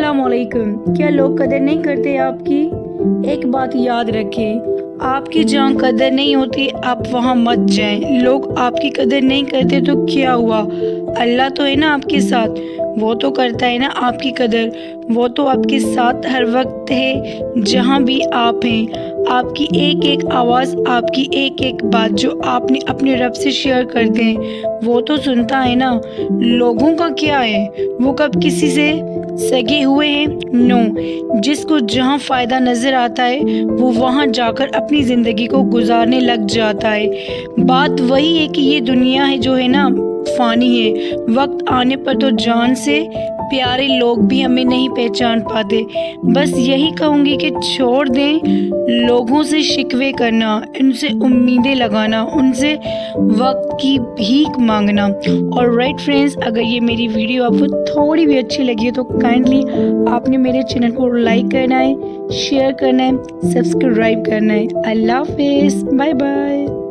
अस्सलाम वालेकुम। क्या लोग कदर नहीं करते आपकी? एक बात याद रखें, आपकी जहाँ कदर नहीं होती आप वहाँ मत जाएं। लोग आपकी कदर नहीं करते तो क्या हुआ, अल्लाह तो है ना आपके साथ, वो तो करता है ना आपकी कदर। वो तो आपके साथ हर वक्त है जहाँ भी आप हैं। आपकी एक एक आवाज़, आपकी एक एक बात जो आपने अपने रब से शेयर करते हैं वो तो सुनता है ना। लोगों का क्या है, वो कब किसी से सगे हुए हैं? नो। जिसको जहाँ फ़ायदा नज़र आता है वो वहाँ जाकर अपनी ज़िंदगी को गुजारने लग जाता है। बात वही है कि ये दुनिया है जो है ना फ़ानी है। वक्त आने पर तो जान से प्यारे लोग भी हमें नहीं पहचान पाते। बस यही कहूँगी कि छोड़ दें लोगों से शिकवे करना, उनसे उम्मीदें लगाना, उनसे वक्त की भीख मांगना। और राइट फ्रेंड्स, अगर ये मेरी वीडियो आपको थोड़ी भी अच्छी लगी है तो काइंडली आपने मेरे चैनल को लाइक करना है, शेयर करना है, सब्सक्राइब करना है। अल्लाह हाफिज़, बाय बाय।